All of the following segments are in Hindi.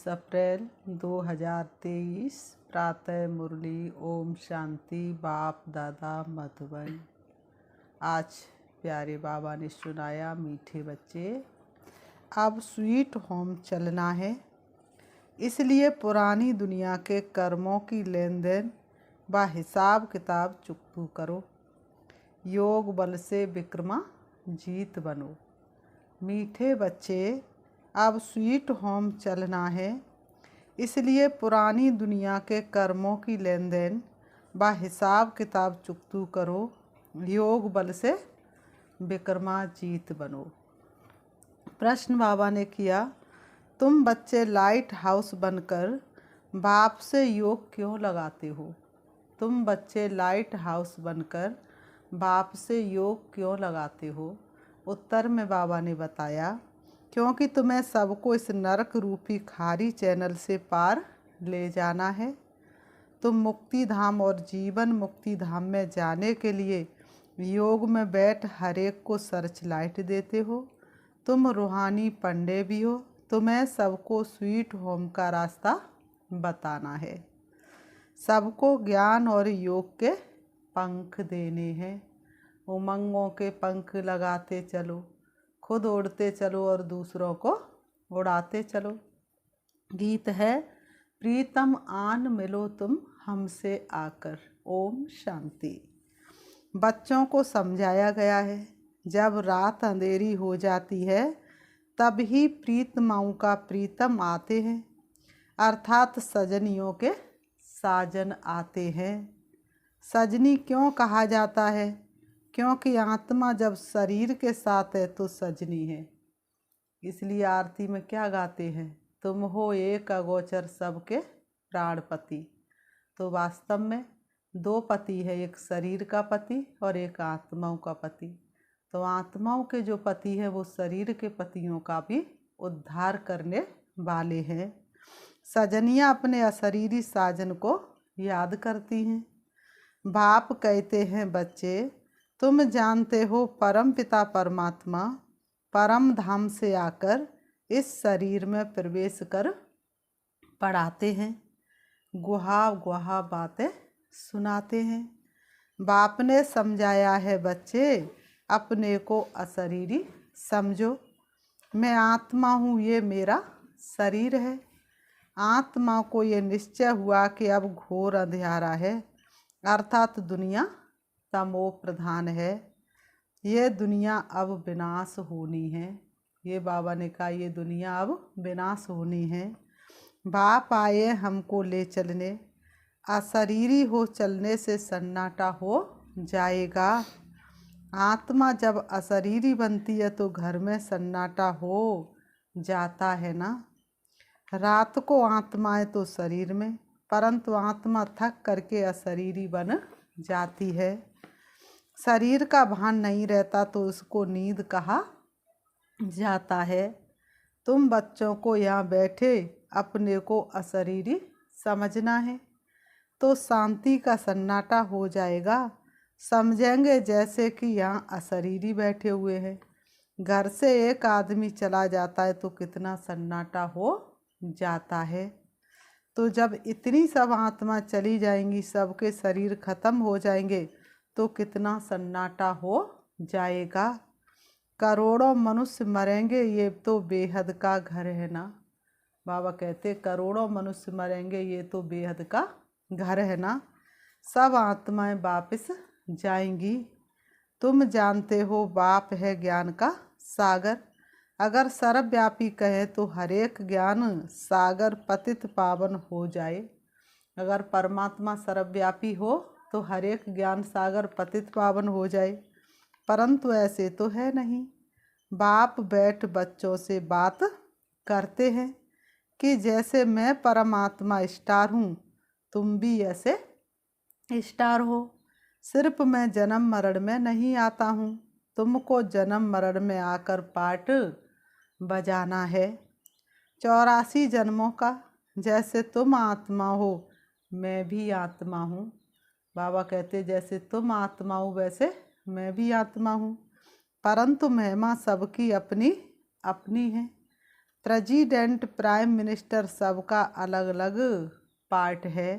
अप्रैल 2023 प्रातः मुरली। ओम शांति। बाप दादा मधुबन। आज प्यारे बाबा ने सुनाया, मीठे बच्चे अब स्वीट होम चलना है, इसलिए पुरानी दुनिया के कर्मों की लेन देन व हिसाब किताब चुकतू करो। योग बल से विक्रमा जीत बनो। मीठे बच्चे अब स्वीट होम चलना है, इसलिए पुरानी दुनिया के कर्मों की लेन देन व हिसाब किताब चुकतू करो। योग बल से विक्रमा जीत बनो। प्रश्न बाबा ने किया, तुम बच्चे लाइट हाउस बनकर बाप से योग क्यों लगाते हो? तुम बच्चे लाइट हाउस बनकर बाप से योग क्यों लगाते हो? उत्तर में बाबा ने बताया, क्योंकि तुम्हें सबको इस नरक रूपी खारी चैनल से पार ले जाना है। तुम मुक्ति धाम और जीवन मुक्ति धाम में जाने के लिए योग में बैठ हर एक को सर्च लाइट देते हो। तुम रूहानी पंडे भी हो, तुम्हें सबको स्वीट होम का रास्ता बताना है। सबको ज्ञान और योग के पंख देने हैं। उमंगों के पंख लगाते चलो, खुद उड़ते चलो और दूसरों को उड़ाते चलो। गीत है, प्रीतम आन मिलो तुम हमसे आकर। ओम शांति। बच्चों को समझाया गया है, जब रात अंधेरी हो जाती है तब ही प्रीतमाओं का प्रीतम आते हैं, अर्थात सजनियों के साजन आते हैं। सजनी क्यों कहा जाता है? क्योंकि आत्मा जब शरीर के साथ है तो सजनी है। इसलिए आरती में क्या गाते हैं? तुम हो एक अगोचर सबके प्राणपति। तो वास्तव में दो पति है, एक शरीर का पति और एक आत्माओं का पति। तो आत्माओं के जो पति है वो शरीर के पतियों का भी उद्धार करने वाले हैं। सजनियाँ अपने अशरीरी साजन को याद करती हैं। बाप कहते हैं, बच्चे तुम जानते हो परम पिता परमात्मा परम धाम से आकर इस शरीर में प्रवेश कर पढ़ाते हैं, गुहा गुहा बातें सुनाते हैं। बाप ने समझाया है, बच्चे अपने को अशरीरी समझो। मैं आत्मा हूँ, ये मेरा शरीर है। आत्मा को ये निश्चय हुआ कि अब घोर अंधियारा है, अर्थात दुनिया तमो प्रधान है। ये दुनिया अब विनाश होनी है। ये बाबा ने कहा, ये दुनिया अब विनाश होनी है। बाप आए हमको ले चलने, अशरीरी हो चलने से सन्नाटा हो जाएगा। आत्मा जब अशरीरी बनती है तो घर में सन्नाटा हो जाता है ना। रात को आत्माएं तो शरीर में, परंतु आत्मा थक करके अशरीरी बन जाती है। शरीर का भान नहीं रहता तो उसको नींद कहा जाता है। तुम बच्चों को यहाँ बैठे अपने को अशरीरी समझना है तो शांति का सन्नाटा हो जाएगा। समझेंगे जैसे कि यहाँ अशरीरी बैठे हुए हैं। घर से एक आदमी चला जाता है तो कितना सन्नाटा हो जाता है। तो जब इतनी सब आत्मा चली जाएंगी, सबके शरीर खत्म हो जाएंगे तो कितना सन्नाटा हो जाएगा। करोड़ों मनुष्य मरेंगे, ये तो बेहद का घर है ना। बाबा कहते करोड़ों मनुष्य मरेंगे, ये तो बेहद का घर है ना। सब आत्माएं वापस जाएंगी। तुम जानते हो बाप है ज्ञान का सागर। अगर सर्वव्यापी कहे तो हर एक ज्ञान सागर पतित पावन हो जाए। अगर परमात्मा सर्वव्यापी हो तो हर एक ज्ञान सागर पतित पावन हो जाए, परंतु ऐसे तो है नहीं। बाप बैठ बच्चों से बात करते हैं कि जैसे मैं परमात्मा स्टार हूँ, तुम भी ऐसे स्टार हो। सिर्फ मैं जन्म मरण में नहीं आता हूँ, तुमको जन्म मरण में आकर पाठ बजाना है। 84 जन्मों का जैसे तुम आत्मा हो, मैं भी आत्मा हूँ। बाबा कहते जैसे तुम आत्मा हो वैसे मैं भी आत्मा हूँ, परंतु महिमा सबकी अपनी अपनी है। प्रेसिडेंट, प्राइम मिनिस्टर सबका अलग अलग पार्ट है,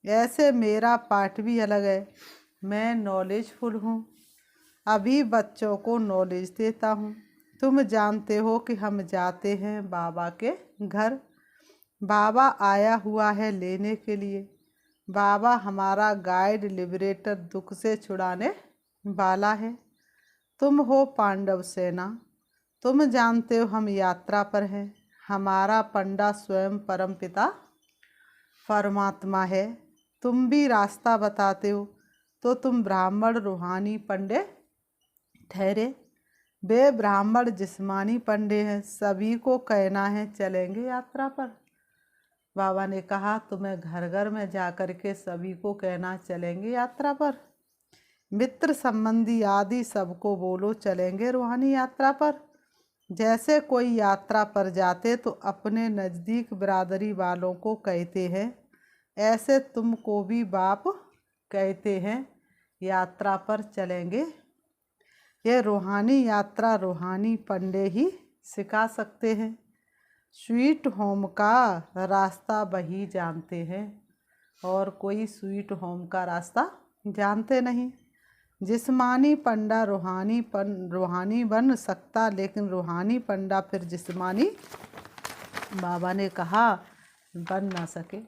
ऐसे मेरा पार्ट भी अलग है। मैं नॉलेजफुल हूँ, अभी बच्चों को नॉलेज देता हूँ। तुम जानते हो कि हम जाते हैं बाबा के घर, बाबा आया हुआ है लेने के लिए। बाबा हमारा गाइड, लिबरेटर, दुख से छुड़ाने वाला है। तुम हो पांडव सेना, तुम जानते हो हम यात्रा पर हैं। हमारा पंडा स्वयं परमपिता परमात्मा है। तुम भी रास्ता बताते हो, तो तुम ब्राह्मण रूहानी पंडे ठहरे। वे ब्राह्मण जिस्मानी पंडे हैं, सभी को कहना है चलेंगे यात्रा पर। बाबा ने कहा तुम्हें घर घर में जा कर के सभी को कहना चलेंगे यात्रा पर। मित्र संबंधी आदि सबको बोलो चलेंगे रूहानी यात्रा पर। जैसे कोई यात्रा पर जाते तो अपने नज़दीक बिरादरी वालों को कहते हैं, ऐसे तुमको भी बाप कहते हैं यात्रा पर चलेंगे। ये रूहानी यात्रा रूहानी पंडे ही सिखा सकते हैं। स्वीट होम का रास्ता वही जानते हैं और कोई स्वीट होम का रास्ता जानते नहीं। जिस्मानी पंडा रूहानी बन सकता, लेकिन रूहानी पंडा फिर जिस्मानी बाबा ने कहा बन ना सके।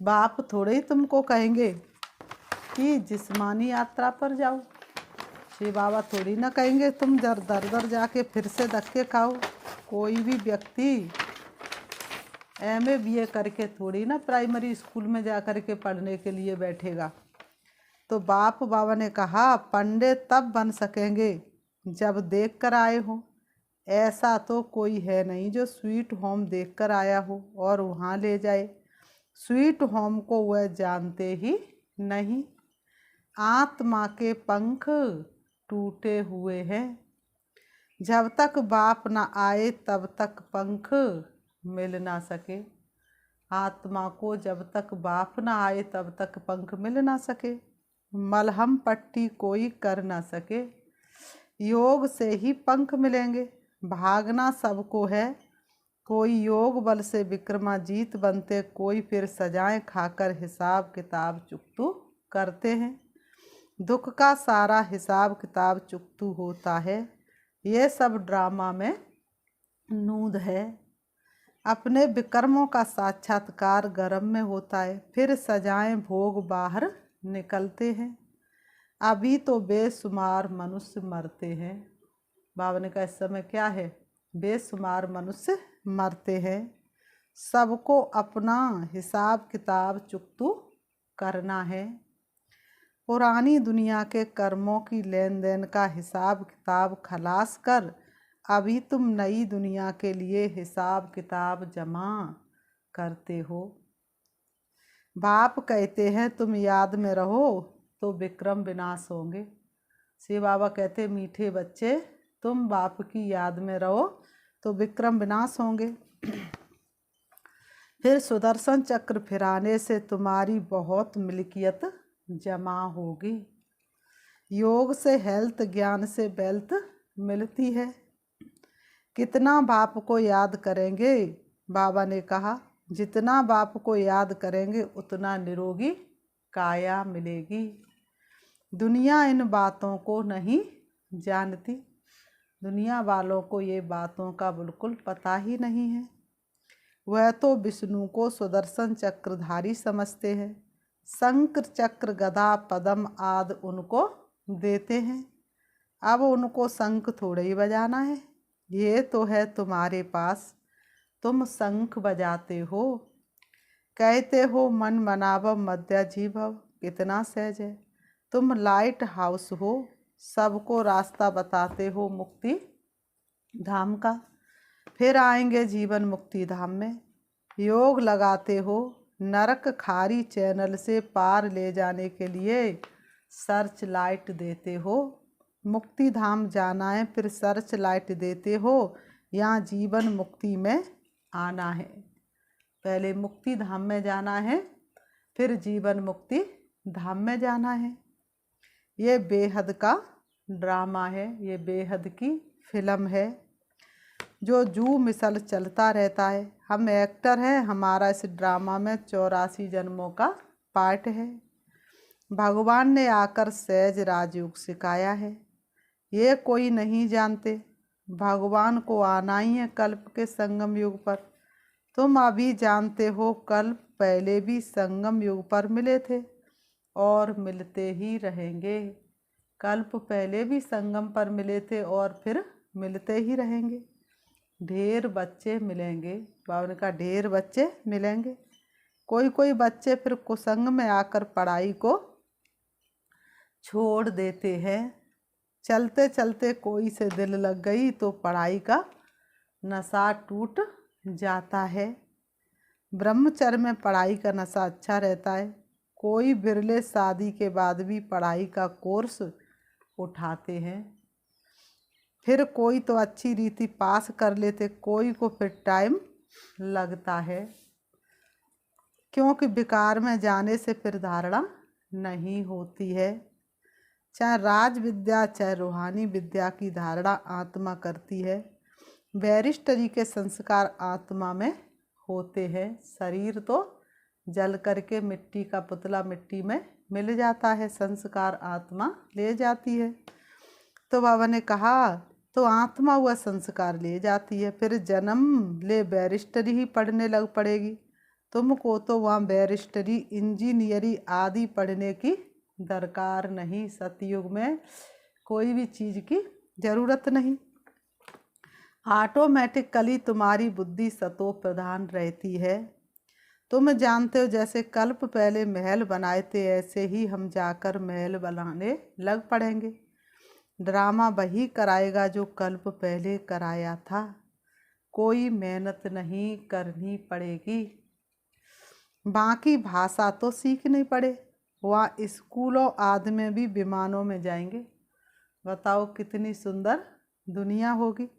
बाप थोड़े ही तुमको कहेंगे कि जिस्मानी यात्रा पर जाओ। श्री बाबा थोड़ी ना कहेंगे तुम दर दर जाके फिर से धक्के खाओ। कोई भी व्यक्ति MA BA करके थोड़ी ना प्राइमरी स्कूल में जा कर के पढ़ने के लिए बैठेगा। तो बाबा ने कहा पंडित तब बन सकेंगे जब देख कर आए हो। ऐसा तो कोई है नहीं जो स्वीट होम देख कर आया हो और वहाँ ले जाए। स्वीट होम को वह जानते ही नहीं। आत्मा के पंख टूटे हुए हैं, जब तक बाप ना आए तब तक पंख मिल ना सके। आत्मा को जब तक बाप ना आए तब तक पंख मिल ना सके। मलहम पट्टी कोई कर ना सके, योग से ही पंख मिलेंगे। भागना सबको है, कोई योग बल से विक्रमाजीत बनते, कोई फिर सजाएं खाकर हिसाब किताब चुकतू करते हैं। दुख का सारा हिसाब किताब चुकतू होता है। ये सब ड्रामा में नूद है। अपने विकर्मों का साक्षात्कार गर्म में होता है, फिर सजाएं भोग बाहर निकलते हैं। अभी तो बेशुमार मनुष्य मरते हैं। बाबा ने कहा इस समय क्या है, बेशुमार मनुष्य मरते हैं। सबको अपना हिसाब किताब चुकतू करना है। पुरानी दुनिया के कर्मों की लेन देन का हिसाब किताब खलास कर अभी तुम नई दुनिया के लिए हिसाब किताब जमा करते हो। बाप कहते हैं तुम याद में रहो तो विक्रम विनाश होंगे। श्री बाबा कहते मीठे बच्चे तुम बाप की याद में रहो तो विक्रम विनाश होंगे। फिर सुदर्शन चक्र फिराने से तुम्हारी बहुत मिल्कियत जमा होगी। योग से हेल्थ, ज्ञान से वेल्थ मिलती है। कितना बाप को याद करेंगे, बाबा ने कहा जितना बाप को याद करेंगे उतना निरोगी काया मिलेगी। दुनिया इन बातों को नहीं जानती। दुनिया वालों को ये बातों का बिल्कुल पता ही नहीं है। वह तो विष्णु को सुदर्शन चक्रधारी समझते हैं। शंकर चक्र गदा पद्म आदि उनको देते हैं। अब उनको शंख थोड़े ही बजाना है, ये तो है तुम्हारे पास, तुम शंख बजाते हो। कहते हो मन मनावव मध्य जीवव, कितना सहज है। तुम लाइट हाउस हो, सबको रास्ता बताते हो मुक्ति धाम का। फिर आएंगे जीवन मुक्ति धाम में। योग लगाते हो, नरक खारी चैनल से पार ले जाने के लिए सर्च लाइट देते हो। मुक्ति धाम जाना है, फिर सर्च लाइट देते हो। यहाँ जीवन मुक्ति में आना है। पहले मुक्ति धाम में जाना है, फिर जीवन मुक्ति धाम में जाना है। ये बेहद का ड्रामा है, ये बेहद की फिल्म है। जो जू मिसल चलता रहता है। हम एक्टर हैं, हमारा इस ड्रामा में 84 जन्मों का पार्ट है। भगवान ने आकर सहज राजयोग सिखाया है, ये कोई नहीं जानते। भगवान को आना ही है कल्प के संगम युग पर। तुम अभी जानते हो, कल्प पहले भी संगम युग पर मिले थे और मिलते ही रहेंगे। कल्प पहले भी संगम पर मिले थे और फिर मिलते ही रहेंगे। ढेर बच्चे मिलेंगे, बाबा ने कहा ढेर बच्चे मिलेंगे। कोई कोई बच्चे फिर कुसंग में आकर पढ़ाई को छोड़ देते हैं। चलते चलते कोई से दिल लग गई तो पढ़ाई का नशा टूट जाता है। ब्रह्मचर्य में पढ़ाई का नशा अच्छा रहता है। कोई बिरले शादी के बाद भी पढ़ाई का कोर्स उठाते हैं। फिर कोई तो अच्छी रीति पास कर लेते, कोई को फिर टाइम लगता है, क्योंकि विकार में जाने से फिर धारणा नहीं होती है। चाहे राज विद्या चाहे रूहानी विद्या की धारणा आत्मा करती है। बैरिस्टरी के संस्कार आत्मा में होते हैं। शरीर तो जल करके मिट्टी का पुतला मिट्टी में मिल जाता है, संस्कार आत्मा ले जाती है। तो बाबा ने कहा तो आत्मा वह संस्कार ले जाती है, फिर जन्म ले बैरिस्टरी ही पढ़ने लग पड़ेगी। तुमको तो वहाँ बैरिस्टरी इंजीनियरी आदि पढ़ने की दरकार नहीं। सतयुग में कोई भी चीज़ की ज़रूरत नहीं। ऑटोमेटिकली तुम्हारी बुद्धि सतो प्रधान रहती है। तुम जानते हो जैसे कल्प पहले महल बनाए थे, ऐसे ही हम जाकर महल बनाने लग पड़ेंगे। ड्रामा वही कराएगा जो कल्प पहले कराया था। कोई मेहनत नहीं करनी पड़ेगी। बाकी भाषा तो सीखनी पड़े। वहाँ स्कूलों आदि में भी विमानों में जाएंगे। बताओ कितनी सुंदर दुनिया होगी।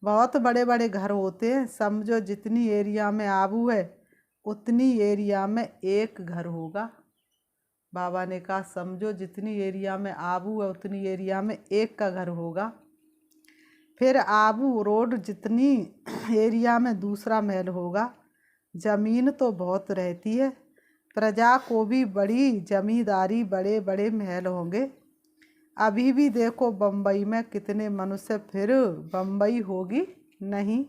बहुत बड़े बड़े घर होते हैं। समझो जितनी एरिया में आबू है उतनी एरिया में एक घर होगा। बाबा ने कहा समझो जितनी एरिया में आबू है उतनी एरिया में एक का घर होगा। फिर आबू रोड जितनी एरिया में दूसरा महल होगा। जमीन तो बहुत रहती है। प्रजा को भी बड़ी जमींदारी, बड़े बड़े महल होंगे। अभी भी देखो बम्बई में कितने मनुष्य, फिर बम्बई होगी नहीं,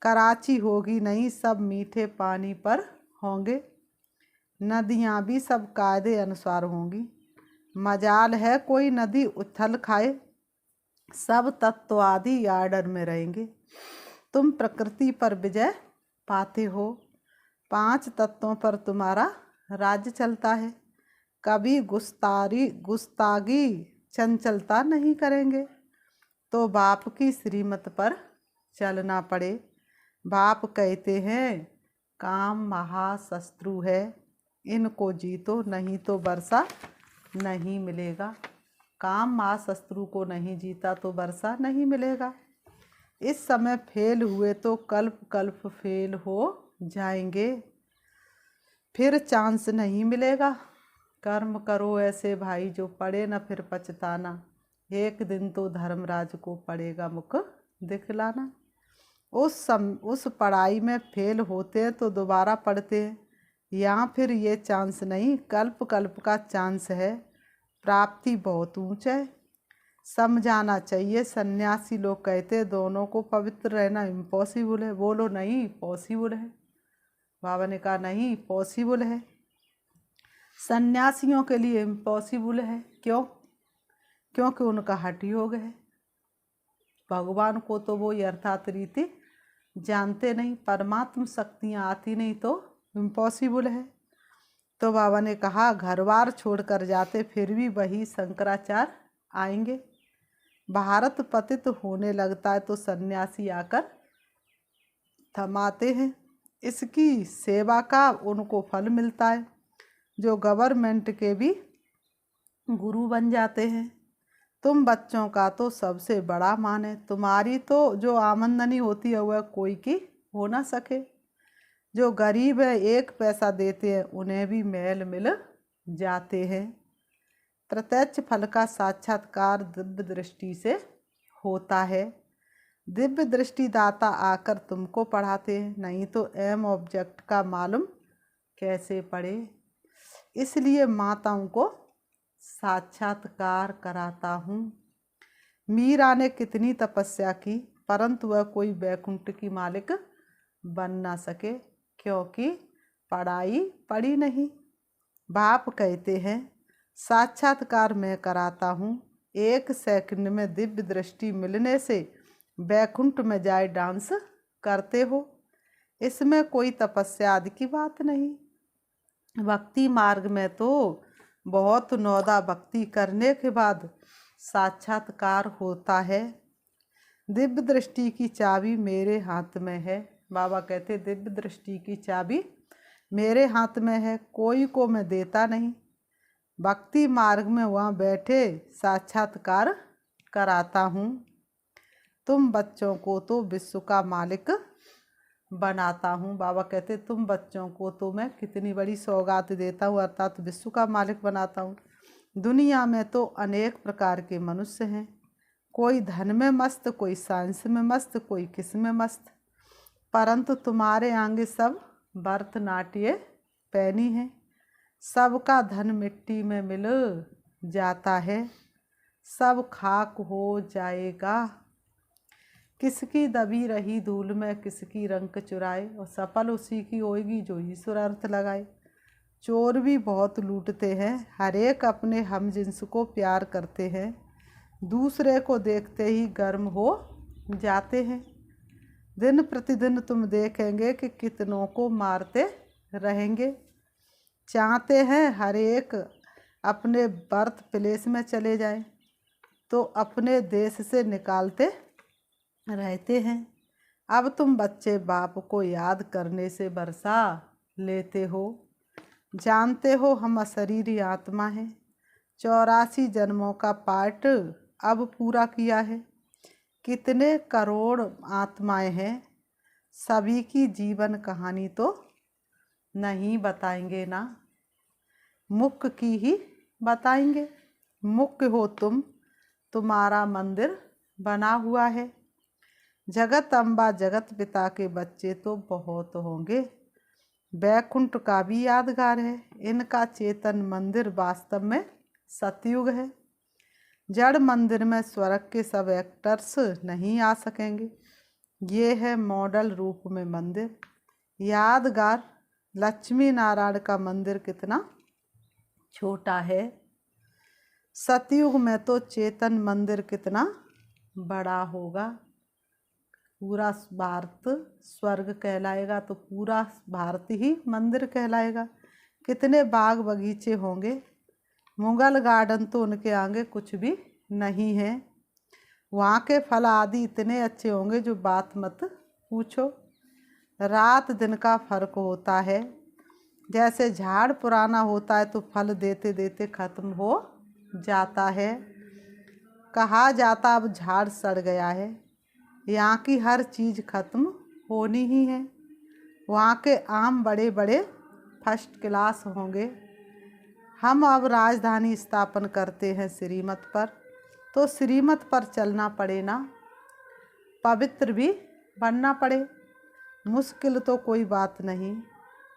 कराची होगी नहीं, सब मीठे पानी पर होंगे। नदियाँ भी सब कायदे अनुसार होंगी। मजाल है कोई नदी उथल खाए। सब तत्वादि आर्डर में रहेंगे। तुम प्रकृति पर विजय पाते हो। 5 तत्वों पर तुम्हारा राज्य चलता है। कभी गुस्तागी चंचलता नहीं करेंगे तो बाप की श्रीमत पर चलना पड़े। बाप कहते हैं काम महाशत्रु है, इनको जीतो नहीं तो वर्षा नहीं मिलेगा। काम महाशत्रु को नहीं जीता तो वर्षा नहीं मिलेगा। इस समय फेल हुए तो कल्प कल्प फेल हो जाएंगे, फिर चांस नहीं मिलेगा। कर्म करो ऐसे भाई जो पड़े न फिर पछताना। एक दिन तो धर्मराज को पड़ेगा मुख दिखलाना। उस पढ़ाई में फेल होते हैं तो दोबारा पढ़ते हैं। यहाँ फिर ये चांस नहीं, कल्प कल्प का चांस है। प्राप्ति बहुत ऊंचा है, समझाना चाहिए। सन्यासी लोग कहते दोनों को पवित्र रहना इम्पॉसिबल है। बोलो नहीं पॉसिबल है। बाबा ने कहा नहीं पॉसिबल है। सन्यासियों के लिए इम्पॉसिबल है। क्यों? क्योंकि उनका हठ योग है। भगवान को तो वो यथार्थ रीति जानते नहीं, परमात्म शक्तियाँ आती नहीं तो इम्पॉसिबल है। तो बाबा ने कहा घर बार छोड़ कर जाते फिर भी वही शंकराचार्य आएंगे। भारत पतित होने लगता है तो सन्यासी आकर थमाते हैं। इसकी सेवा का उनको फल मिलता है, जो गवर्नमेंट के भी गुरु बन जाते हैं। तुम बच्चों का तो सबसे बड़ा मान है। तुम्हारी तो जो आमदनी होती है वह कोई की हो ना सके। जो गरीब है 1 पैसा देते हैं उन्हें भी महल मिल जाते हैं। प्रत्यक्ष फल का साक्षात्कार दिव्य दृष्टि से होता है। दिव्य दृष्टि दाता आकर तुमको पढ़ाते हैं, नहीं तो एम ऑब्जेक्ट का मालूम कैसे पढ़े। इसलिए माताओं को साक्षात्कार कराता हूँ। मीरा ने कितनी तपस्या की, परंतु वह कोई वैकुंठ की मालिक बन ना सके, क्योंकि पढ़ाई पढ़ी नहीं। बाप कहते हैं साक्षात्कार मैं कराता हूँ। 1 सेकंड में दिव्य दृष्टि मिलने से वैकुंठ में जाए डांस करते हो। इसमें कोई तपस्या आदि की बात नहीं। भक्ति मार्ग में तो बहुत नौदा भक्ति करने के बाद साक्षात्कार होता है। दिव्य दृष्टि की चाबी मेरे हाथ में है। बाबा कहते दिव्य दृष्टि की चाबी मेरे हाथ में है, कोई को मैं देता नहीं। भक्ति मार्ग में वहाँ बैठे साक्षात्कार कराता हूँ। तुम बच्चों को तो विश्व का मालिक बनाता हूँ। बाबा कहते तुम बच्चों को तो मैं कितनी बड़ी सौगात देता हूँ, अर्थात विश्व का मालिक बनाता हूँ। दुनिया में तो अनेक प्रकार के मनुष्य हैं, कोई धन में मस्त, कोई साइंस में मस्त, कोई किस में मस्त, परंतु तुम्हारे आगे सब भरतनाट्य पैनी है। सबका धन मिट्टी में मिल जाता है, सब खाक हो जाएगा। किसकी दबी रही धूल में किसकी रंक चुराए, और सफल उसी की होएगी जो ईश्वर अर्थ लगाए। चोर भी बहुत लूटते हैं, हर एक अपने हम जिन्स को प्यार करते हैं, दूसरे को देखते ही गर्म हो जाते हैं। दिन प्रतिदिन तुम देखेंगे कि कितनों को मारते रहेंगे। चाहते हैं हर एक अपने बर्थ प्लेस में चले जाएं, तो अपने देश से निकालते रहते हैं। अब तुम बच्चे बाप को याद करने से बरसा लेते हो। जानते हो हम अशरीरी आत्मा हैं, 84 जन्मों का पाठ अब पूरा किया है। कितने करोड़ आत्माएं हैं, सभी की जीवन कहानी तो नहीं बताएंगे ना, मुख्य की ही बताएंगे। मुख्य हो तुम, तुम्हारा मंदिर बना हुआ है। जगत अम्बा जगत पिता के बच्चे तो बहुत होंगे, वैकुंठ का भी यादगार है। इनका चेतन मंदिर वास्तव में सतयुग है। जड़ मंदिर में स्वर्ग के सब एक्टर्स नहीं आ सकेंगे, ये है मॉडल रूप में मंदिर यादगार। लक्ष्मी नारायण का मंदिर कितना छोटा है, सतयुग में तो चेतन मंदिर कितना बड़ा होगा। पूरा भारत स्वर्ग कहलाएगा तो पूरा भारत ही मंदिर कहलाएगा। कितने बाग बगीचे होंगे, मुगल गार्डन तो उनके आगे कुछ भी नहीं है। वहाँ के फल आदि इतने अच्छे होंगे जो बात मत पूछो। रात दिन का फर्क होता है, जैसे झाड़ पुराना होता है तो फल देते देते खत्म हो जाता है। कहा जाता अब झाड़ सड़ गया है, यहाँ की हर चीज़ खत्म होनी ही है। वहाँ के आम बड़े बड़े फर्स्ट क्लास होंगे। हम अब राजधानी स्थापन करते हैं श्रीमत पर, तो श्रीमत पर चलना पड़े ना, पवित्र भी बनना पड़े। मुश्किल तो कोई बात नहीं,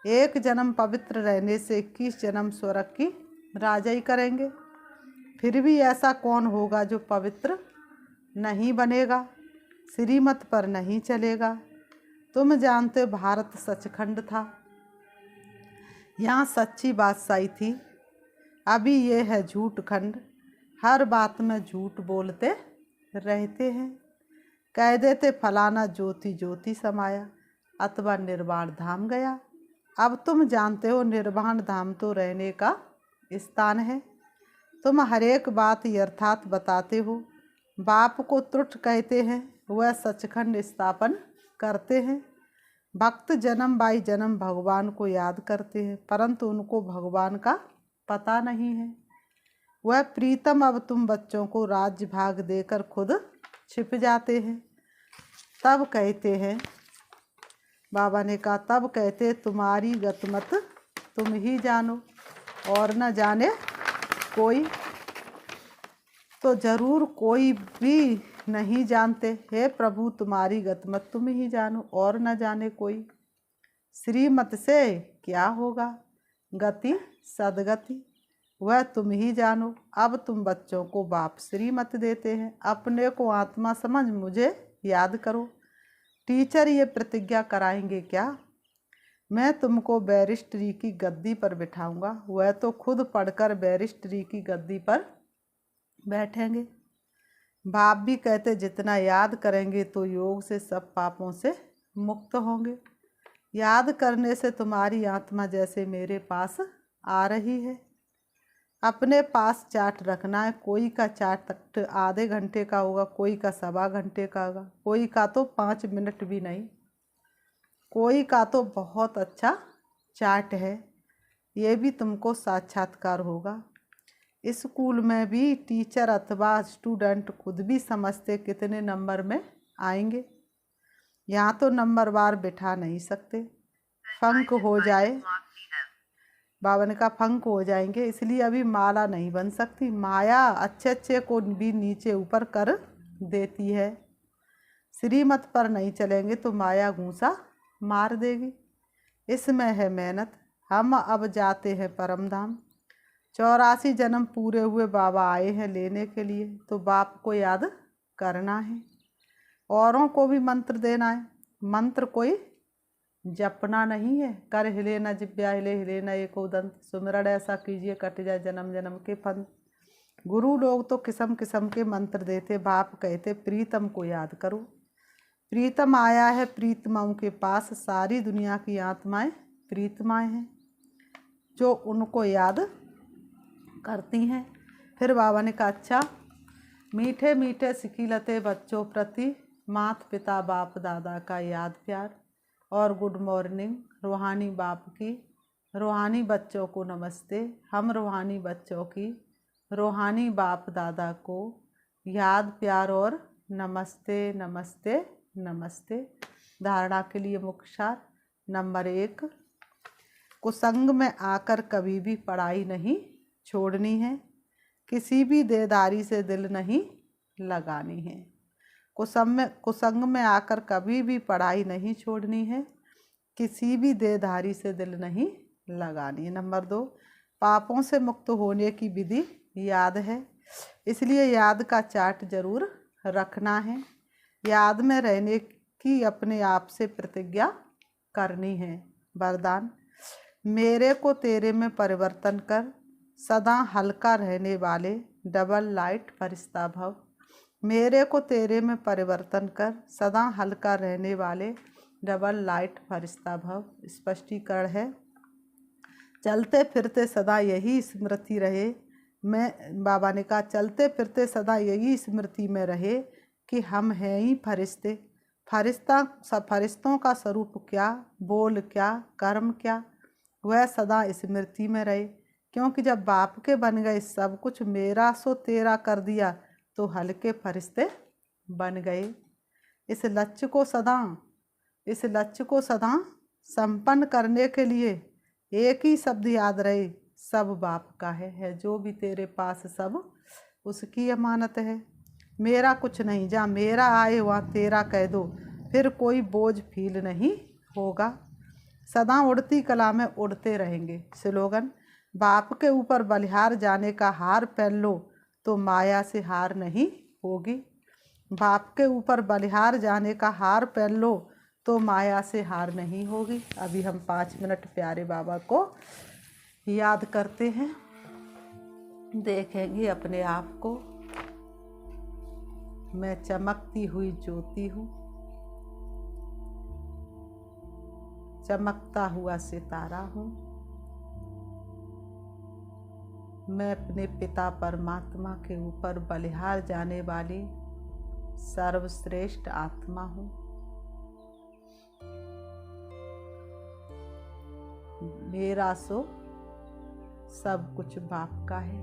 1 जन्म पवित्र रहने से 21 जन्म स्वर्ग की राजाई करेंगे। फिर भी ऐसा कौन होगा जो पवित्र नहीं बनेगा, श्रीमत पर नहीं चलेगा। तुम जानते हो भारत सचखंड था, यहाँ सच्ची बादशाही थी। अभी ये है झूठ खंड, हर बात में झूठ बोलते रहते हैं। कह देते फलाना ज्योति ज्योति समाया, अथवा निर्वाण धाम गया। अब तुम जानते हो निर्वाण धाम तो रहने का स्थान है। तुम हर एक बात यथार्थ बताते हो। बाप को त्रुट कहते हैं, वह सचखंड स्थापन करते हैं। भक्त जन्म बाई जन्म भगवान को याद करते हैं, परंतु उनको भगवान का पता नहीं है। वह प्रीतम अब तुम बच्चों को राज्य भाग देकर खुद छिप जाते हैं। तब कहते हैं, बाबा ने कहा तब कहते तुम्हारी गतमत तुम ही जानो और न जाने कोई। तो ज़रूर कोई भी नहीं जानते। हे प्रभु तुम्हारी गतिमत तुम ही जानो और न जाने कोई। श्रीमत से क्या होगा गति सदगति, वह तुम ही जानो। अब तुम बच्चों को बाप श्रीमत देते हैं, अपने को आत्मा समझ मुझे याद करो। टीचर ये प्रतिज्ञा कराएंगे क्या, मैं तुमको बैरिस्टरी की गद्दी पर बिठाऊंगा। वह तो खुद पढ़कर बैरिस्टरी की गद्दी पर बैठेंगे। बाप भी कहते जितना याद करेंगे तो योग से सब पापों से मुक्त होंगे। याद करने से तुम्हारी आत्मा जैसे मेरे पास आ रही है। अपने पास चार्ट रखना है। कोई का चार्ट आधे घंटे का होगा, कोई का 1.25 घंटे का होगा, कोई का तो 5 मिनट भी नहीं, कोई का तो बहुत अच्छा चार्ट है। ये भी तुमको साक्षात्कार होगा। स्कूल में भी टीचर अथवा स्टूडेंट खुद भी समझते कितने नंबर में आएंगे। यहाँ तो नंबर वार बिठा नहीं सकते, फंक हो जाए, बाबा ने कहा फंक हो जाएंगे, इसलिए अभी माला नहीं बन सकती। माया अच्छे अच्छे को भी नीचे ऊपर कर देती है। श्रीमत पर नहीं चलेंगे तो माया घूसा मार देगी। इसमें है मेहनत। हम अब जाते हैं परम धाम। 84 जन्म पूरे हुए बाबा आए हैं लेने के लिए, तो बाप को याद करना है, औरों को भी मंत्र देना है। मंत्र कोई जपना नहीं है। कर हिले न जिब्या हिले, हिले न एको दंत, सुमिरन ऐसा कीजिए कट जाए जन्म जन्म के फंद। गुरु लोग तो किस्म किस्म के मंत्र देते। बाप कहते प्रीतम को याद करो। प्रीतम आया है प्रीतमाओं के पास। सारी दुनिया की आत्माएं प्रीतमाएं हैं जो उनको याद करती हैं। फिर बाबा ने कहा अच्छा, मीठे मीठे सिकीलते बच्चों प्रति माता पिता बाप दादा का याद प्यार और गुड मॉर्निंग। रूहानी बाप की रूहानी बच्चों को नमस्ते। हम रूहानी बच्चों की रूहानी बाप दादा को याद प्यार और नमस्ते नमस्ते नमस्ते। धारणा के लिए मुख्य सार नंबर 1, कुसंग में आकर कभी भी पढ़ाई नहीं छोड़नी है। किसी भी देहधारी से दिल नहीं लगानी है। कुसंग में आकर कभी भी पढ़ाई नहीं छोड़नी है। किसी भी देहधारी से दिल नहीं लगानी है। नंबर 2, पापों से मुक्त होने की विधि याद है, इसलिए याद का चार्ट जरूर रखना है। याद में रहने की अपने आप से प्रतिज्ञा करनी है। वरदान, मेरे को तेरे में परिवर्तन कर, सदा हल्का रहने वाले डबल लाइट फरिश्ता भव। मेरे को तेरे में परिवर्तन कर, सदा हल्का रहने वाले डबल लाइट फरिश्ता भव। स्पष्टीकरण है, चलते फिरते सदा यही स्मृति रहे। मैं बाबा ने कहा चलते फिरते सदा यही स्मृति में रहे कि हम हैं ही फरिश्ते। फरिश्तों का स्वरूप क्या, बोल क्या, कर्म क्या, वह सदा स्मृति में रहे। क्योंकि जब बाप के बन गए, सब कुछ मेरा सो तेरा कर दिया, तो हल्के फरिश्ते बन गए। इस लक्ष्य को सदा संपन्न करने के लिए एक ही शब्द याद रहे, सब बाप का है। जो भी तेरे पास सब उसकी अमानत है। मेरा कुछ नहीं, जहाँ मेरा आए वहाँ तेरा कह दो, फिर कोई बोझ फील नहीं होगा। सदा उड़ती कला में उड़ते रहेंगे। स्लोगन, बाप के ऊपर बलिहार जाने का हार पहन लो तो माया से हार नहीं होगी। बाप के ऊपर बलिहार जाने का हार पहन लो तो माया से हार नहीं होगी। अभी हम 5 मिनट प्यारे बाबा को याद करते हैं। देखेंगे अपने आप को, मैं चमकती हुई ज्योति हूँ, चमकता हुआ सितारा हूँ। मैं अपने पिता परमात्मा के ऊपर बलिहार जाने वाली सर्वश्रेष्ठ आत्मा हूँ। मेरा सो सब कुछ बाप का है।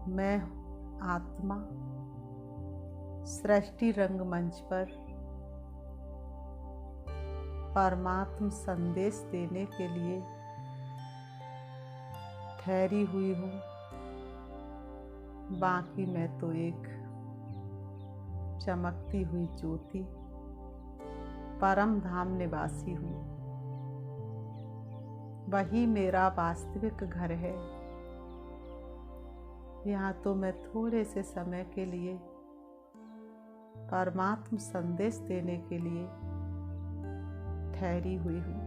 मैं आत्मा सृष्टि रंगमंच पर परमात्म संदेश देने के लिए ठहरी हुई हूँ। बाकी मैं तो एक चमकती हुई ज्योति परम धाम निवासी हूँ। वही मेरा वास्तविक घर है। यहाँ तो मैं थोड़े से समय के लिए परमात्म संदेश देने के लिए ठहरी हुई हूँ।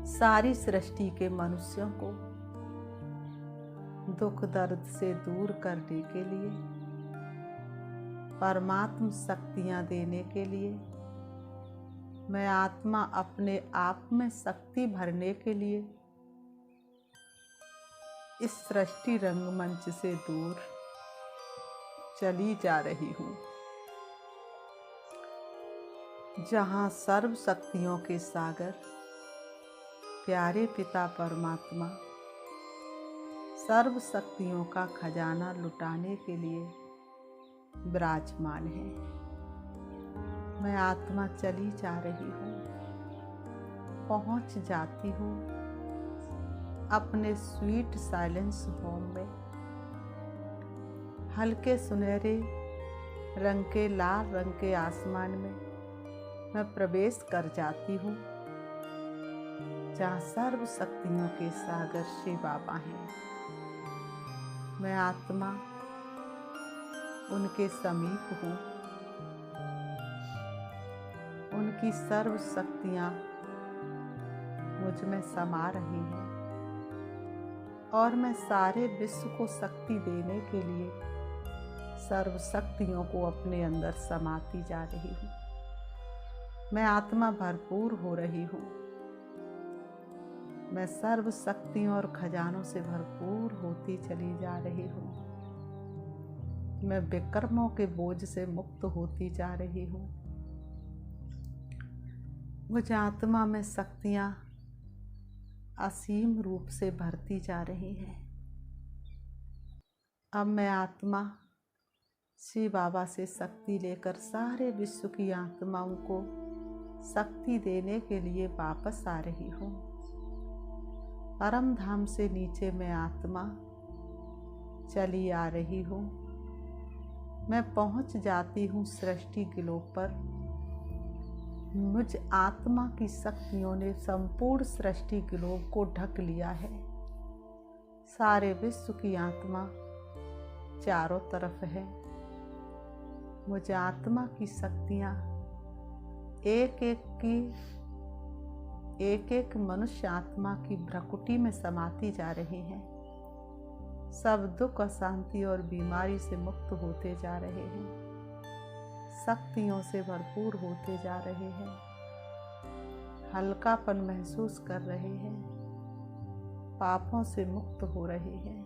सारी सृष्टि के मनुष्यों को दुख दर्द से दूर करने के लिए, परमात्म शक्तियाँ देने के लिए, मैं आत्मा अपने आप में शक्ति भरने के लिए इस सृष्टि रंगमंच से दूर चली जा रही हूँ, जहाँ सर्व शक्तियों के सागर प्यारे पिता परमात्मा सर्व शक्तियों का खजाना लुटाने के लिए विराजमान है। मैं आत्मा चली जा रही हूँ, पहुँच जाती हूँ अपने स्वीट साइलेंस होम में। हल्के सुनहरे रंग के लाल रंग के आसमान में मैं प्रवेश कर जाती हूँ, जहाँ सर्व शक्तियों के सागर श्री बाबा हैं। मैं आत्मा उनके समीप हूँ। उनकी सर्व शक्तियाँ मुझ में समा रही हैं और मैं सारे विश्व को शक्ति देने के लिए सर्व शक्तियों को अपने अंदर समाती जा रही हूँ। मैं आत्मा भरपूर हो रही हूँ। मैं सर्व शक्तियों और खजानों से भरपूर होती चली जा रही हूँ। मैं विक्रमों के बोझ से मुक्त होती जा रही हूँ। मुझ आत्मा में शक्तियाँ असीम रूप से भरती जा रही हैं। अब मैं आत्मा श्री बाबा से शक्ति लेकर सारे विश्व की आत्माओं को शक्ति देने के लिए वापस आ रही हूँ। परम धाम से नीचे मैं आत्मा चली आ रही हूँ। मैं पहुँच जाती हूँ सृष्टि ग्लोब पर। मुझ आत्मा की शक्तियों ने संपूर्ण सृष्टि ग्लोब को ढक लिया है। सारे विश्व की आत्मा चारों तरफ है। मुझ आत्मा की शक्तियाँ एक एक मनुष्य आत्मा की भ्रकुटी में समाती जा रही हैं। सब दुख, अशांति और बीमारी से मुक्त होते जा रहे हैं। शक्तियों से भरपूर होते जा रहे हैं। हल्कापन महसूस कर रहे हैं। पापों से मुक्त हो रहे हैं।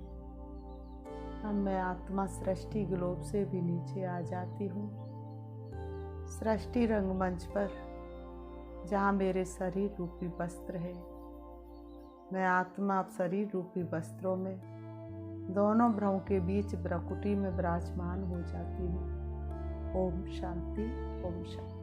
अब मैं आत्मा सृष्टि ग्लोब से भी नीचे आ जाती हूँ। सृष्टि रंगमंच पर जहाँ मेरे शरीर रूपी वस्त्र है, मैं आत्मा अब शरीर रूपी वस्त्रों में दोनों भ्रमों के बीच भ्रकुटी में विराजमान हो जाती हूँ। ओम शांति, ओम शांति।